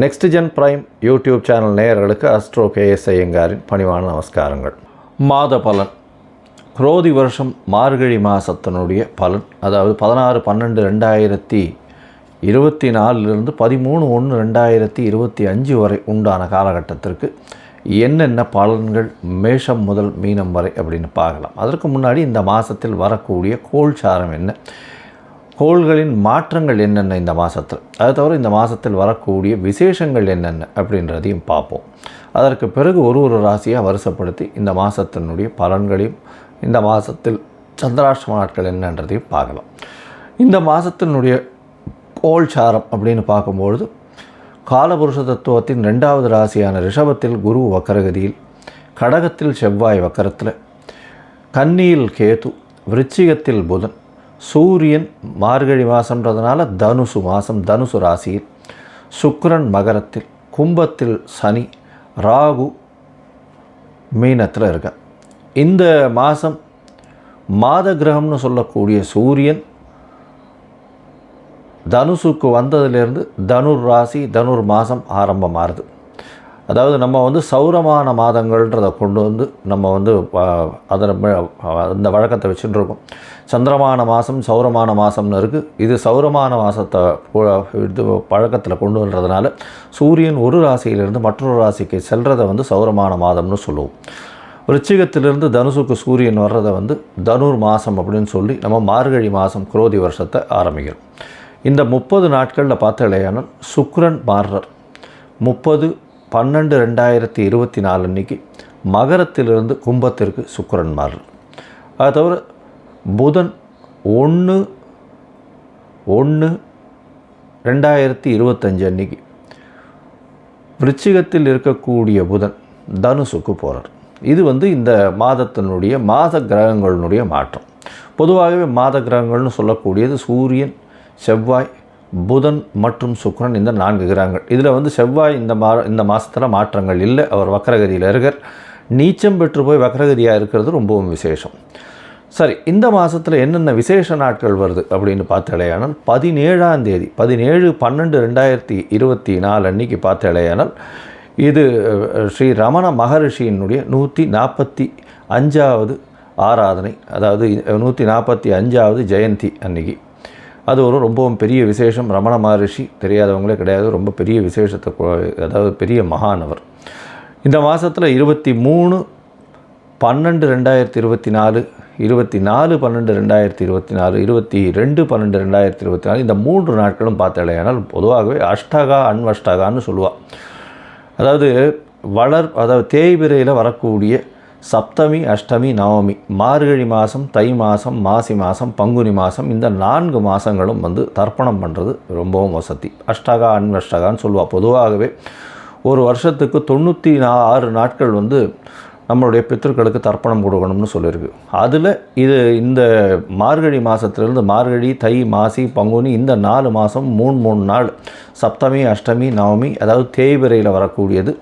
Next gen prime YouTube channel நேயர்களுக்கு astro KS ஐயங்காரின் பணிவான நமஸ்காரங்கள். மாத பலன், குரோதி வருஷம் மார்கழி மாதத்தினுடைய பலன், அதாவது 16/12/2024 13/1/2025 வரை உண்டான காலகட்டத்திற்கு என்னென்ன பலன்கள் மேஷம் முதல் மீனம் வரை அப்படின்னு பார்க்கலாம். அதற்கு முன்னாடி இந்த மாதத்தில் வரக்கூடிய கோள்சாரம் என்ன, கோள்களின் மாற்றங்கள் என்னென்ன இந்த மாதத்தில், அது தவிர இந்த மாதத்தில் வரக்கூடிய விசேஷங்கள் என்னென்ன அப்படின்றதையும் பார்ப்போம். அதற்கு பிறகு ஒரு ராசியாக வரிசைப்படுத்தி இந்த மாதத்தினுடைய பலன்களையும் இந்த மாதத்தில் சந்திராஷ்டம நாட்கள் என்னன்றதையும் பார்க்கலாம். இந்த மாதத்தினுடைய கோள்சாரம் அப்படின்னு பார்க்கும்பொழுது காலபுருஷ தத்துவத்தின் 2வது ராசியான ரிஷபத்தில் குரு வக்கரகதியில், கடகத்தில் செவ்வாய் வக்கரத்தில், கன்னியில் கேது, விருச்சிகத்தில் புதன், சூரியன் மார்கழி மாதம்ன்றதுனால தனுசு மாதம் தனுசு ராசியில், சுக்கிரன் மகரத்தில், கும்பத்தில் சனி, ராகு மீனத்தில் இருக்க. இந்த மாதம் மாத கிரகம்னு சொல்லக்கூடிய சூரியன் தனுசுக்கு வந்ததுலேருந்து தனுர் ராசி தனுர் மாதம் ஆரம்பமாகுது. அதாவது நம்ம சௌரமான மாதங்கள்ன்றதை கொண்டு நம்ம அதில் அந்த வழக்கத்தை வச்சுட்டு இருக்கோம். சந்திரமான மாதம் சௌரமான மாதம்னு இருக்குது. இது சௌரமான மாதத்தை இது பழக்கத்தில் கொண்டு வர்றதுனால சூரியன் ஒரு ராசியிலிருந்து மற்றொரு ராசிக்கு செல்றதை சௌரமான மாதம்னு சொல்லுவோம். விருச்சிகத்திலிருந்து தனுசுக்கு சூரியன் வர்றதை தனுர் மாதம் அப்படின்னு சொல்லி நம்ம மார்கழி மாதம் குரோதி வருஷத்தை ஆரம்பிக்கிறோம். இந்த 30 நாட்களில் பார்த்தாலேயானால் சுக்கிரன் மாறுறார். 30/12/2024 அன்றைக்கி மகரத்திலிருந்து கும்பத்திற்கு சுக்கிரன் மாறுறார். அது தவிர புதன் 1/1/2025 அன்றைக்கி விருச்சிகத்தில் இருக்கக்கூடிய புதன் தனுசுக்கு போகிறார். இது இந்த மாதத்தினுடைய மாத கிரகங்களினுடைய மாற்றம். பொதுவாகவே மாத கிரகங்கள்னு சொல்லக்கூடியது சூரியன், செவ்வாய், புதன் மற்றும் சுக்கிரன், இந்த 4 கிரகங்கள். இதில் செவ்வாய் இந்த மாதத்தில் மாற்றங்கள் இல்லை, அவர் வக்கரகதியில் இருக்கார். நீச்சம் பெற்று போய் வக்கரகதியாக இருக்கிறது ரொம்பவும் விசேஷம். சரி, இந்த மாதத்தில் என்னென்ன விசேஷ நாட்கள் வருது அப்படின்னு பார்த்தாலேயானால் 17ஆம் தேதி 17/12/2024 அன்றைக்கி பார்த்தாலேயானால் இது ஸ்ரீ ரமண மகரிஷியினுடைய 145வது ஆராதனை, அதாவது 145வது ஜெயந்தி அன்றைக்கி. அது ரொம்பவும் பெரிய விசேஷம். ரமண மகரிஷி தெரியாதவங்களே கிடையாது, ரொம்ப பெரிய விசேஷத்தை, அதாவது பெரிய மகானவர். இந்த மாதத்தில் 23/12/2024, 24/12/2024, 22/12/2024 இந்த 3 நாட்களும் பார்த்தாலேயானால் பொதுவாகவே அஷ்டகா அன்வஷ்டகான்னு சொல்லுவாள். அதாவது தேய்பிரையில் வரக்கூடிய சப்தமி, அஷ்டமி, நவமி, மார்கழி மாதம், தை மாதம், மாசி மாதம், பங்குனி மாதம், இந்த 4 மாதங்களும் தர்ப்பணம் பண்ணுறது ரொம்பவும் வசதி. அஷ்டகா அன்வஷ்டகான்னு சொல்லுவாள். பொதுவாகவே ஒரு வருஷத்துக்கு 96 நாட்கள் நம்மளுடைய பித்திருக்களுக்கு தர்ப்பணம் கொடுக்கணும்னு சொல்லியிருக்கு. அதில் இந்த மார்கழி மாதத்துலேருந்து மார்கழி, தை, மாசி, பங்குனி இந்த 4 மாதம் 3 நாள் சப்தமி, அஷ்டமி, நவமி, அதாவது தேய்பிரையில் வரக்கூடியது,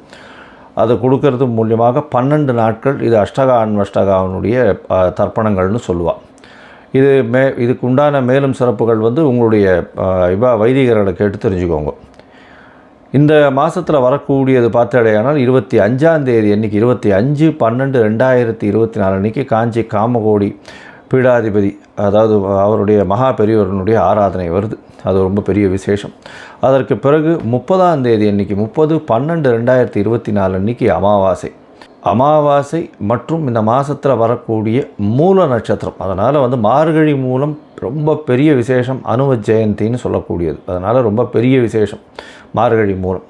அது கொடுக்கறது மூலியமாக 12 நாட்கள் இது அஷ்டகா அன்வஷ்டகாவினுடைய தர்ப்பணங்கள்னு சொல்லுவாள். இதுக்கு உண்டான மேலும் சிறப்புகள் உங்களுடைய வைதிகர்களை கேட்டு தெரிஞ்சுக்கோங்க. இந்த மாதத்தில் வரக்கூடியது பார்த்தாலேயானால் 25ஆம் தேதி அன்றைக்கி 25/12/2024 அன்றைக்கி காஞ்சி காமகோடி பீடாதிபதி, அதாவது அவருடைய மகா பெரியவர்களுடைய ஆராதனை வருது. அது ரொம்ப பெரிய விசேஷம். அதற்கு பிறகு 30ஆம் தேதி அன்றைக்கி 30/12/2024 அன்றைக்கி அமாவாசை மற்றும் இந்த மாதத்தில் வரக்கூடிய மூல நட்சத்திரம். அதனால் மார்கழி மூலம் ரொம்ப பெரிய விசேஷம், அனுவ ஜெயந்தின்னு சொல்லக்கூடியது. அதனால் ரொம்ப பெரிய விசேஷம் மார்கழி மூலம்.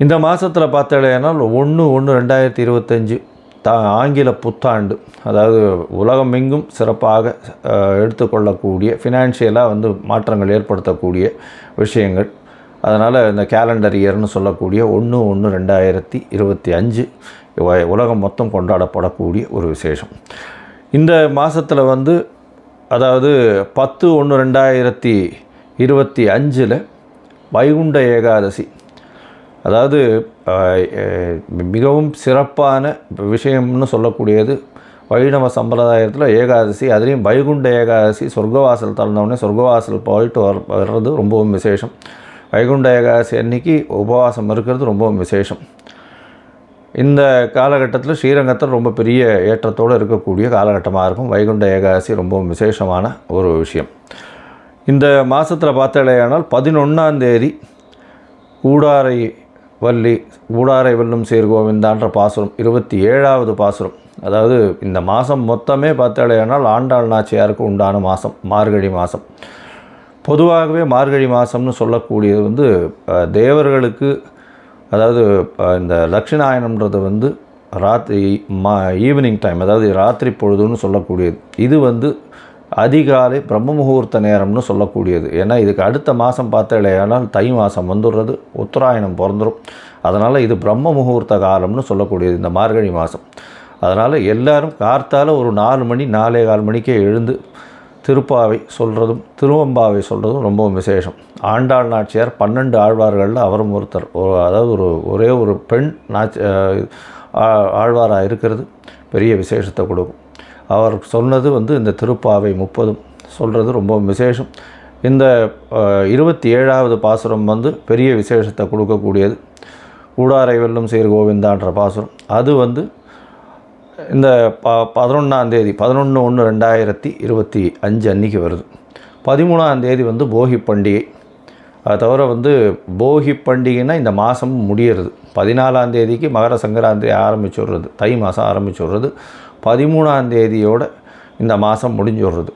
இந்த மாதத்தில் பார்த்தாலேனால் 1/1/2025 ஆங்கில புத்தாண்டு, அதாவது உலகமெங்கும் சிறப்பாக எடுத்துக்கொள்ளக்கூடிய ஃபினான்ஷியலாக மாற்றங்கள் ஏற்படுத்தக்கூடிய விஷயங்கள். அதனால் இந்த கேலண்டர் இயர்னு சொல்லக்கூடிய 1/1/2025 உலகம் மொத்தம் கொண்டாடப்படக்கூடிய ஒரு விசேஷம். இந்த மாதத்தில் அதாவது 10/1/2025 வைகுண்ட ஏகாதசி, அதாவது மிகவும் சிறப்பான விஷயம்னு சொல்லக்கூடியது வைணவ சம்பிரதாயத்தில் ஏகாதசி. அதுலேயும் வைகுண்ட ஏகாதசி, சொர்க்கவாசல் திறந்தவுடனே சொர்க்கவாசல் போயிட்டு வர்றது ரொம்பவும் விசேஷம். வைகுண்ட ஏகாதசி அன்னைக்கு உபவாசம் இருக்கிறது ரொம்ப விசேஷம். இந்த காலகட்டத்தில் ஸ்ரீரங்கத்தில் ரொம்ப பெரிய ஏற்றத்தோடு இருக்கக்கூடிய காலகட்டமாக இருக்கும். வைகுண்ட ஏகாதசி ரொம்ப விசேஷமான ஒரு விஷயம். இந்த மாதத்தில் பார்த்தாலேயானால் 11ஆம் தேதி கூடாரை வெல்லும் சீர்கோவிந்தான்ற பாசுரம் 27வது பாசுரம். அதாவது இந்த மாதம் மொத்தமே பார்த்தாலேயானால் ஆண்டாள் நாச்சியாருக்கு உண்டான மாதம் மார்கழி மாதம். பொதுவாகவே மார்கழி மாதம்னு சொல்லக்கூடியது தேவர்களுக்கு, அதாவது இந்த தட்சிணாயனம்ன்றது ஈவினிங் டைம், அதாவது ராத்திரி பொழுதுன்னு சொல்லக்கூடியது. இது அதிகாலை பிரம்ம முகூர்த்த நேரம்னு சொல்லக்கூடியது. ஏன்னா இதுக்கு அடுத்த மாதம் பார்த்தாலேயானால் தை மாதம் வந்துடுறது, உத்தராயணம் பிறந்துடும். அதனால் இது பிரம்ம முகூர்த்த காலம்னு சொல்லக்கூடியது இந்த மார்கழி மாதம். அதனால் எல்லோரும் கார்த்தால் ஒரு 4 மணி 4:15 மணிக்கே எழுந்து திருப்பாவை சொல்கிறதும் திருவம்பாவை சொல்கிறதும் ரொம்ப விசேஷம். ஆண்டாள் நாச்சியார் 12 ஆழ்வார்களில் அவரும் ஒருத்தர். அதாவது ஒரே ஒரு பெண் ஆழ்வாராக இருக்கிறது பெரிய விசேஷத்தை கொடுக்கும். அவர் சொன்னது இந்த திருப்பாவை 30 சொல்கிறது ரொம்ப விசேஷம். இந்த 27வது பாசுரம் பெரிய விசேஷத்தை கொடுக்கக்கூடியது. கூடாரை வெல்லும் சீர்கோவிந்தான்ற பாசுரம் அது இந்த 11ஆம் தேதி 11/1/2025 அன்றைக்கி வருது. 13ஆம் தேதி போகி பண்டிகை. அது தவிர போகி பண்டிகைன்னா இந்த மாதம் முடியறது. 14ஆம் தேதிக்கு மகர சங்கராந்தி ஆரம்பிச்சுடுறது, தை மாதம் ஆரம்பிச்சுடுறது. 13ஆம் தேதியோடு இந்த மாதம் முடிஞ்சுடுறது.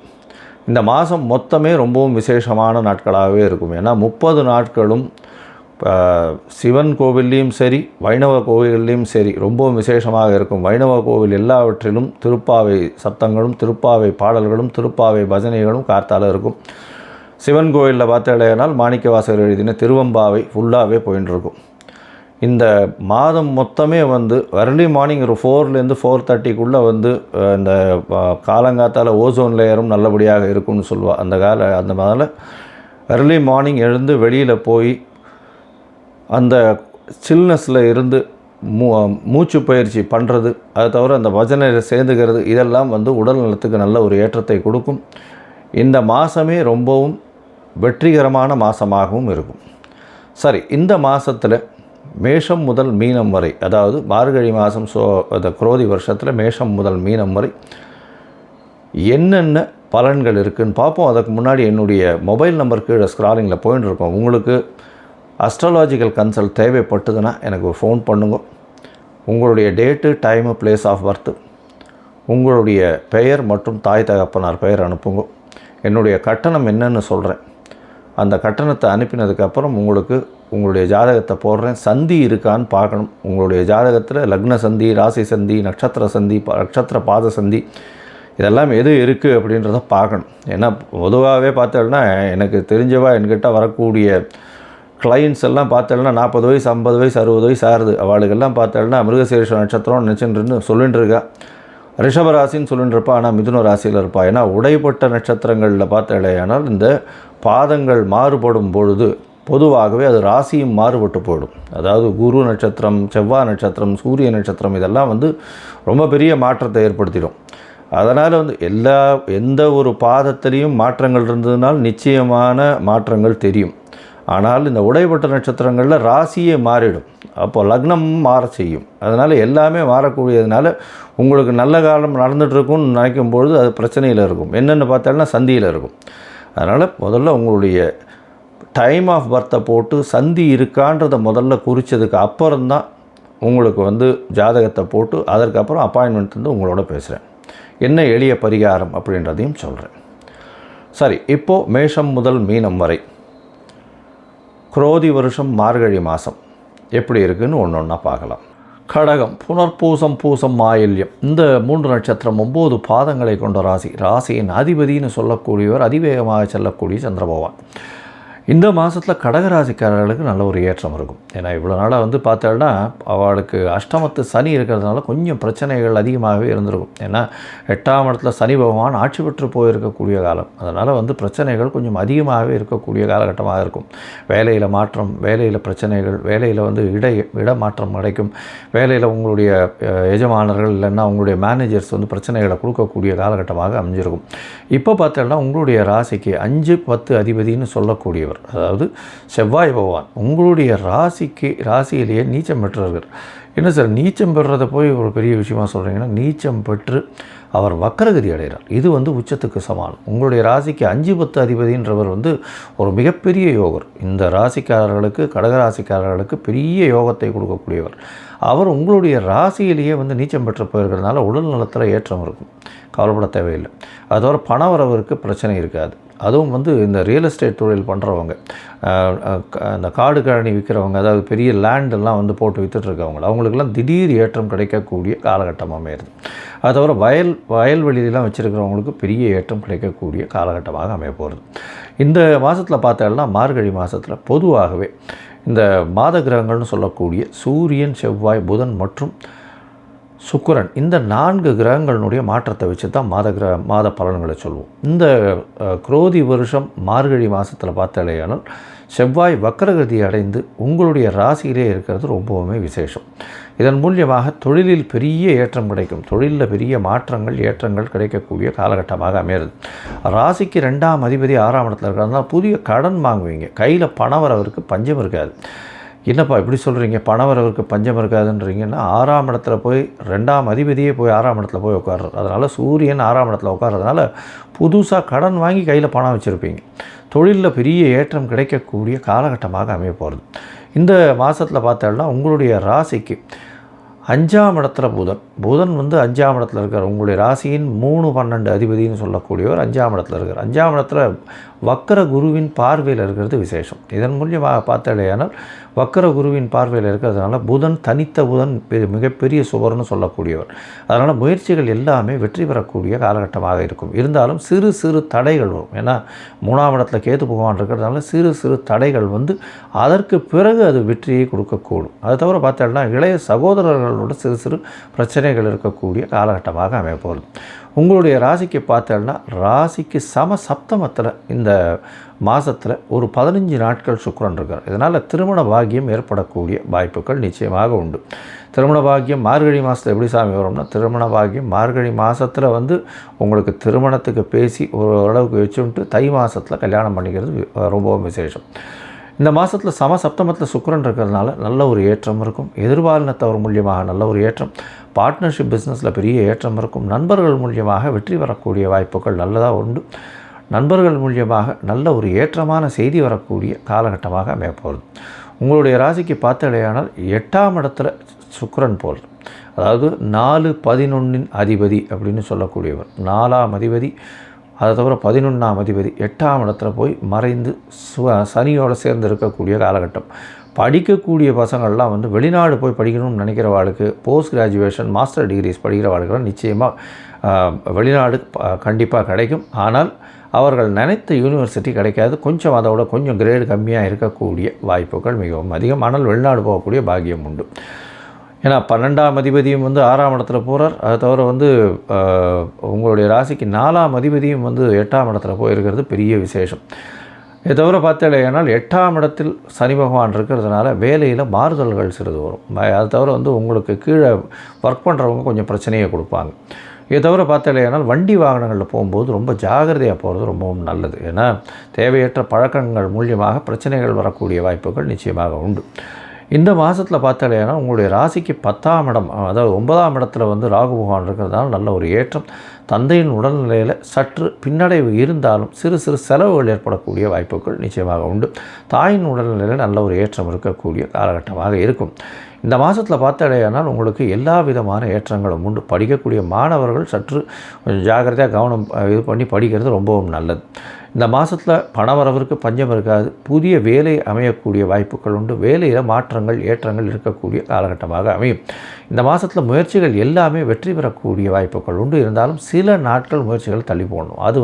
இந்த மாதம் மொத்தமே ரொம்பவும் விசேஷமான நாட்களாகவே இருக்கும். ஏன்னா 30 நாட்களும் சிவன் கோவில்லையும் சரி வைணவ கோவில்லையும் சரி ரொம்பவும் விசேஷமாக இருக்கும். வைணவ கோவில் எல்லாவற்றிலும் திருப்பாவை சத்தங்களும் திருப்பாவை பாடல்களும் திருப்பாவை பஜனைகளும் கார்த்தால இருக்கும். சிவன் கோவிலில் பார்த்தாலேனால் மாணிக்கவாசகர் எழுதின திருவம்பாவை ஃபுல்லாகவே போயின்னு இருக்கும். இந்த மாதம் மொத்தமே early மார்னிங் ஒரு 4லேருந்து 4:30க்குள்ளே இந்த காலங்காத்தால் ஓசோன் லேயரும் நல்லபடியாக இருக்கும்னு சொல்லுவாள். அந்த மாதிரில early மார்னிங் எழுந்து வெளியில் போய் அந்த சில்னஸில் இருந்து மூச்சு பயிற்சி பண்ணுறது, அதை தவிர அந்த பஜனையில் சேர்ந்துக்கிறது, இதெல்லாம் உடல் நலத்துக்கு நல்ல ஒரு ஏற்றத்தை கொடுக்கும். இந்த மாதமே ரொம்பவும் வெற்றிகரமான மாதமாகவும் இருக்கும். சரி, இந்த மாதத்தில் மேஷம் முதல் மீனம் வரை, அதாவது மார்கழி மாதம் அந்த குரோதி வருஷத்தில் மேஷம் முதல் மீனம் வரை என்னென்ன பலன்கள் இருக்குதுன்னு பார்ப்போம். அதுக்கு முன்னாடி என்னுடைய மொபைல் நம்பர் கீழே ஸ்க்ராலிங்கில் போயின்னு இருக்கோம். உங்களுக்கு அஸ்ட்ராலாஜிக்கல் கன்சல்ட் தேவைப்பட்டதுன்னா எனக்கு ஒரு ஃபோன் பண்ணுங்க. உங்களுடைய date, time, place of birth, உங்களுடைய பெயர் மற்றும் தாய் தகப்பனார் பெயர் அனுப்புங்க. என்னுடைய கட்டணம் என்னன்னு சொல்கிறேன். அந்த கட்டணத்தை அனுப்பினதுக்கப்புறம் உங்களுடைய ஜாதகத்தை போடுறேன். சந்தி இருக்கான்னு பார்க்கணும். உங்களுடைய ஜாதகத்தில் லக்ன சந்தி, ராசி சந்தி, நட்சத்திர சந்தி, நட்சத்திர பாத சந்தி, இதெல்லாம் எது இருக்குது அப்படின்றத பார்க்கணும். ஏன்னா பொதுவாகவே பார்த்தோன்னா எனக்கு தெரிஞ்சவா என்கிட்ட வரக்கூடிய கிளைண்ட்ஸ் எல்லாம் பார்த்தோன்னா 40 வயசு 50 வயசு 60 வயசு ஆகுது. அவளுக்கெல்லாம் பார்த்தோன்னா மிருகசீரிஷ நட்சத்திரம் நினச்சின்னு சொல்லிட்டு இருக்கா. ரிஷபராசின்னு சொல்லிட்டு இருப்பா, ஆனால் மிதுன ராசியில் இருப்பா. ஏன்னா உடைப்பட்ட நட்சத்திரங்களில் பார்த்தாலேயானால் இந்த பாதங்கள் மாறுபடும் பொழுது பொதுவாகவே அது ராசியும் மாறுபட்டு போயிடும். அதாவது குரு நட்சத்திரம், செவ்வாய் நட்சத்திரம், சூரிய நட்சத்திரம் இதெல்லாம் ரொம்ப பெரிய மாற்றத்தை ஏற்படுத்திடும். அதனால் எந்த ஒரு பாதத்திலையும் மாற்றங்கள் இருந்ததுனால் நிச்சயமான மாற்றங்கள் தெரியும். ஆனால் இந்த உடைப்பட்ட நட்சத்திரங்களில் ராசியே மாறிடும். அப்போது லக்னம் மாற செய்யும். அதனால் எல்லாமே மாறக்கூடியதுனால உங்களுக்கு நல்ல காலம் நடந்துகிட்ருக்குன்னு நினைக்கும் பொழுது அது பிரச்சனையில் இருக்கும். என்னென்னு பார்த்தாலும் சந்தியில் இருக்கும். அதனால் முதல்ல உங்களுடைய டைம் ஆஃப் பர்த்தை போட்டு சந்தி இருக்கான்றதை முதல்ல குறித்ததுக்கு அப்புறம்தான் உங்களுக்கு ஜாதகத்தை போட்டு அதற்கப்புறம் அப்பாயின்மெண்ட் உங்களோட பேசுகிறேன். என்ன எளிய பரிகாரம் அப்படின்றதையும் சொல்கிறேன். சரி, இப்போது மேஷம் முதல் மீனம் வரை குரோதி வருஷம் மார்கழி மாதம் எப்படி இருக்குதுன்னு ஒன்று ஒன்றா பார்க்கலாம். கடகம், புனர்பூசம், பூசம், ஆயில்யம், இந்த 3 நட்சத்திரம் 9 பாதங்களை கொண்ட ராசி. ராசியின் அதிபதினு சொல்லக்கூடியவர் அதிவேகமாக செல்லக்கூடிய சந்திரபகவான். இந்த மாதத்தில் கடகராசிக்காரர்களுக்கு நல்ல ஒரு ஏற்றம் இருக்கும். ஏன்னா இவ்வளோ நாளாக பார்த்தோன்னா அவளுக்கு அஷ்டமத்து சனி இருக்கிறதுனால கொஞ்சம் பிரச்சனைகள் அதிகமாகவே இருந்திருக்கும். ஏன்னா 8ஆம் இடத்துல சனி பகவான் ஆட்சி பெற்று போயிருக்கக்கூடிய காலம். அதனால் பிரச்சனைகள் கொஞ்சம் அதிகமாகவே இருக்கக்கூடிய காலகட்டமாக இருக்கும். வேலையில் மாற்றம், வேலையில் பிரச்சனைகள், வேலையில் இடமாற்றம் கிடைக்கும். வேலையில் உங்களுடைய எஜமானர்கள் இல்லைன்னா உங்களுடைய மேனேஜர்ஸ் பிரச்சனைகளை கொடுக்கக்கூடிய காலகட்டமாக அமைஞ்சிருக்கும். இப்போ பார்த்தோன்னா உங்களுடைய ராசிக்கு 5, 10 அதிபதினு சொல்லக்கூடியவர் பெற்றவர், அதாவது செவ்வாய் பகவான் உங்களுடைய ராசியிலேயே நீச்சம் பெற்றவர். என்ன சார் நீச்சம் பெறுறதை போய் ஒரு பெரிய விஷயமா சொல்கிறீங்கன்னா, நீச்சம் பெற்று அவர் வக்கரகதி அடைகிறார். இது உச்சத்துக்கு சமானம். உங்களுடைய ராசிக்கு 5-10 அதிபதின்றவர் ஒரு மிகப்பெரிய யோகர். இந்த ராசிக்காரர்களுக்கு, கடகராசிக்காரர்களுக்கு பெரிய யோகத்தை கொடுக்கக்கூடியவர். அவர் உங்களுடைய ராசியிலேயே நீச்சம் பெற்று போயிருக்கிறதுனால உடல் நலத்தில் ஏற்றம் இருக்கும், கவலைப்பட தேவையில்லை. அதோட பணவரவருக்கு பிரச்சனை இருக்காது. அதுவும் இந்த ரியல் எஸ்டேட் தொழில் பண்ணுறவங்க, அந்த காடு கழனி விற்கிறவங்க, அதாவது பெரிய லேண்டெல்லாம் போட்டு விற்றுட்ருக்கவங்க, அவங்களுக்கெல்லாம் திடீர் ஏற்றம் கிடைக்கக்கூடிய காலகட்டம் அமையிறது. அது தவிர வயல்வெளியெல்லாம் வச்சுருக்கிறவங்களுக்கு பெரிய ஏற்றம் கிடைக்கக்கூடிய காலகட்டமாக அமைய போகிறது. இந்த மாதத்தில் பார்த்தோம்னா மார்கழி மாதத்தில் பொதுவாகவே இந்த மாத கிரகங்கள்னு சொல்லக்கூடிய சூரியன், செவ்வாய், புதன் மற்றும் சுக்கிரன், இந்த 4 கிரகங்களினுடைய மாற்றத்தை வச்சு தான் மாத பலன்களை சொல்லுவோம். இந்த குரோதி வருஷம் மார்கழி மாதத்தில் பார்த்தாலேயானால் செவ்வாய் வக்கரகதி அடைந்து உங்களுடைய ராசியிலே இருக்கிறது ரொம்பவுமே விசேஷம். இதன் மூலியமாக தொழிலில் பெரிய ஏற்றம் கிடைக்கும். தொழிலில் பெரிய மாற்றங்கள், ஏற்றங்கள் கிடைக்கக்கூடிய காலகட்டமாக அமையிறது. ராசிக்கு 2ஆம் அதிபதி 6ஆம் இடத்துல இருக்கிறதுனால புதிய கடன் வாங்குவீங்க. கையில் பணம் வரவருக்கு பஞ்சம் இருக்காது. என்னப்பா இப்படி சொல்கிறீங்க, பணவரவருக்கு பஞ்சம் இருக்காதுன்றீங்கன்னா, 6ஆம் இடத்துல போய் 2ஆம் அதிபதியே போய் 6ஆம் இடத்துல போய் உட்கார்றது. அதனால் சூரியன் 6ஆம் இடத்துல உட்கார்றதுனால புதுசாக கடன் வாங்கி கையில் பணம் வச்சுருப்பீங்க. தொழிலில் பெரிய ஏற்றம் கிடைக்கக்கூடிய காலகட்டமாக அமைய போகிறது. இந்த மாதத்தில் பார்த்தோம்னா உங்களுடைய ராசிக்கு 5ஆம் இடத்துல புதன் 5ஆம் இடத்துல இருக்கார். உங்களுடைய ராசியின் 3-12 அதிபதினு சொல்லக்கூடியவர் 5ஆம் இடத்துல இருக்கார். 5ஆம் இடத்துல வக்கர குருவின் பார்வையில் இருக்கிறது விசேஷம். இதன் மூலியமாக பார்த்தாலேயானால் வக்கர குருவின் பார்வையில் இருக்கிறதுனால புதன், தனித்த புதன் மிகப்பெரிய சுவர்னு சொல்லக்கூடியவர். அதனால் முயற்சிகள் எல்லாமே வெற்றி பெறக்கூடிய காலகட்டமாக இருக்கும். இருந்தாலும் சிறு சிறு தடைகள் வரும். ஏன்னா 3ஆம் இடத்துல கேது பகவான் இருக்கிறதுனால சிறு சிறு தடைகள் அதற்கு பிறகு அது வெற்றியை கொடுக்கக்கூடும். அது தவிர பார்த்தோம்னா இளைய சகோதரர்களோட சிறு சிறு பிரச்சனைகள் இருக்கக்கூடிய காலகட்டமாக அமையப்போகுது. உங்களுடைய ராசிக்கு பார்த்தோம்னா ராசிக்கு சப்தமத்தில் இந்த மாதத்தில் ஒரு 15 நாட்கள் சுக்கிரன் இருக்கார். இதனால் திருமண பாக்கியம் ஏற்படக்கூடிய வாய்ப்புகள் நிச்சயமாக உண்டு. திருமண பாக்கியம் மார்கழி மாதத்தில் எப்படி சாமி வரும்னா, திருமண பாக்கியம் மார்கழி மாதத்தில் உங்களுக்கு திருமணத்துக்கு பேசி ஓரளவுக்கு வச்சுட்டு தை மாதத்தில் கல்யாணம் பண்ணிக்கிறது ரொம்பவும் விசேஷம். இந்த மாதத்தில் சப்தமத்தில் சுக்கிரன் இருக்கிறதுனால நல்ல ஒரு ஏற்றம் இருக்கும். எதிர்பாலினத்தவர் மூலியமாக நல்ல ஒரு ஏற்றம், பார்ட்னர்ஷிப் பிஸ்னஸில் பெரிய ஏற்றம் இருக்கும். நண்பர்கள் மூலியமாக வெற்றி வரக்கூடிய வாய்ப்புகள் நல்லதாக உண்டு. நண்பர்கள் மூலியமாக நல்ல ஒரு ஏற்றமான செய்தி வரக்கூடிய காலகட்டமாக அமையப்போகுது. உங்களுடைய ராசிக்கு பார்த்தாலேயானால் 8ஆம் இடத்துல சுக்கிரன் போல், அதாவது 4-11 அதிபதி அப்படின்னு சொல்லக்கூடியவர். 4ஆம் அதிபதி, அதை தவிர 11ஆம் அதிபதி 8ஆம் இடத்துல போய் மறைந்து சனியோடு சேர்ந்து இருக்கக்கூடிய காலகட்டம். படிக்கக்கூடிய பசங்கள்லாம் வெளிநாடு போய் படிக்கணும்னு நினைக்கிறவாளுக்கு, போஸ்ட் கிராஜுவேஷன், மாஸ்டர் டிகிரிஸ் படிக்கிறவாளுக்கெல்லாம் நிச்சயமாக வெளிநாடு கண்டிப்பாக கிடைக்கும். ஆனால் அவர்கள் நினைத்த யூனிவர்சிட்டி கிடைக்காது. அதோட கொஞ்சம் கிரேடு கம்மியாக இருக்கக்கூடிய வாய்ப்புகள் மிகவும் அதிகம். ஆனால் வெளிநாடு போகக்கூடிய பாக்கியம் உண்டு. ஏன்னா 12ஆம் அதிபதியும் 6ஆம் இடத்துல போகிறார். அதை தவிர உங்களுடைய ராசிக்கு 4ஆம் அதிபதியும் 8ஆம் இடத்துல போயிருக்கிறது பெரிய விசேஷம். இதை தவிர பார்த்தாலேயானால் 8ஆம் இடத்தில் சனி பகவான் இருக்கிறதுனால வேலையில் மாறுதல்கள் சிறிது வரும். அதை தவிர உங்களுக்கு கீழே ஒர்க் பண்ணுறவங்க கொஞ்சம் பிரச்சனையை கொடுப்பாங்க. இதை தவிர பார்த்தாலேயானால் வண்டி வாகனங்களில் போகும்போது ரொம்ப ஜாகிரதையாக போகிறது ரொம்பவும் நல்லது. ஏன்னா தேவையற்ற பழக்கங்கள் மூலியமாக பிரச்சனைகள் வரக்கூடிய வாய்ப்புகள் நிச்சயமாக உண்டு. இந்த மாதத்தில் பார்த்தாலேனா உங்களுடைய ராசிக்கு 10ஆம் இடம், அதாவது 9ஆம் இடத்துல ராகு பகவான் இருக்கிறதுனால நல்ல ஒரு ஏற்றம். தந்தையின் உடல்நிலையில் சற்று பின்னடைவு இருந்தாலும் சிறு சிறு செலவுகள் ஏற்படக்கூடிய வாய்ப்புகள் நிச்சயமாக உண்டு. தாயின் உடல்நிலையில் நல்ல ஒரு ஏற்றம் இருக்கக்கூடிய காலகட்டமாக இருக்கும். இந்த மாதத்தில் பார்த்தாலேயானால் உங்களுக்கு எல்லா விதமான ஏற்றங்களும் உண்டு. படிக்கக்கூடிய மாணவர்கள் சற்று கொஞ்சம் ஜாக்கிரதையாக கவனம் இது பண்ணி படிக்கிறது ரொம்பவும் நல்லது. இந்த மாதத்தில் பணவரவிற்கு பஞ்சம் இருக்காது. புதிய வேலை அமையக்கூடிய வாய்ப்புகள் உண்டு. வேலையில் மாற்றங்கள், ஏற்றங்கள் இருக்கக்கூடிய காலகட்டமாக அமையும். இந்த மாதத்தில் முயற்சிகள் எல்லாமே வெற்றி பெறக்கூடிய வாய்ப்புகள் உண்டு. இருந்தாலும் சில நாட்கள் முயற்சிகள் தள்ளி போடணும். அது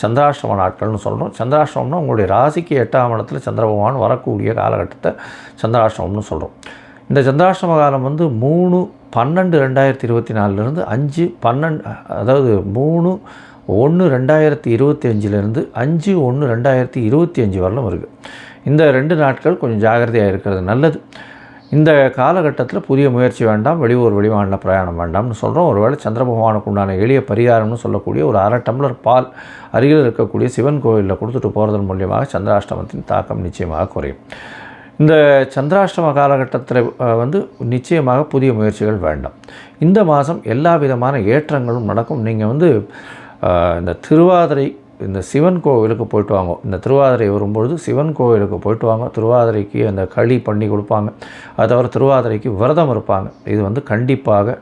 சந்திராஷ்டம நாட்கள்னு சொல்கிறோம். சந்திராஷ்டமம்னா உங்களுடைய ராசிக்கு 8ஆம் இடத்துல சந்திர பகவான் வரக்கூடிய காலகட்டத்தை சந்திராஷ்டமம்னு சொல்கிறோம். இந்த சந்திராஷ்டம காலம் 3/12/2024 5/12, அதாவது 3/1/2025 5/1/2025 வரலும் இருக்குது. இந்த 2 நாட்கள் கொஞ்சம் ஜாகிரதையாக இருக்கிறது நல்லது. இந்த காலகட்டத்தில் புதிய முயற்சி வேண்டாம், வெளியூர் வெளிமாநில பிரயாணம் வேண்டாம்னு சொல்கிறோம். ஒருவேளை சந்திர பகவானுக்கு உண்டான எளிய பரிகாரம்னு சொல்லக்கூடிய ஒரு அரை டம்ளர் பால் அருகில் இருக்கக்கூடிய சிவன் கோயிலில் கொடுத்துட்டு போகிறதன் மூலியமாக சந்திராஷ்டமத்தின் தாக்கம் நிச்சயமாக குறையும். இந்த சந்திராஷ்டம காலகட்டத்தில் நிச்சயமாக புதிய முயற்சிகள் வேண்டாம். இந்த மாதம் எல்லா விதமான ஏற்றங்களும் நடக்கும். நீங்கள் இந்த திருவாதிரை இந்த சிவன் கோவிலுக்கு போய்ட்டு வாங்க. இந்த திருவாதிரை வரும்பொழுது சிவன் கோவிலுக்கு போய்ட்டு வாங்க. திருவாதிரைக்கு அந்த களி பண்ணி கொடுப்பாங்க. அது தவிர திருவாதிரைக்கு விரதம் இருப்பாங்க. இது கண்டிப்பாக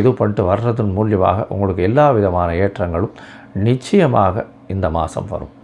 இது பண்ணிட்டு வர்றதன் மூலியமாக உங்களுக்கு எல்லா விதமான ஏற்றங்களும் நிச்சயமாக இந்த மாதம் வரும்.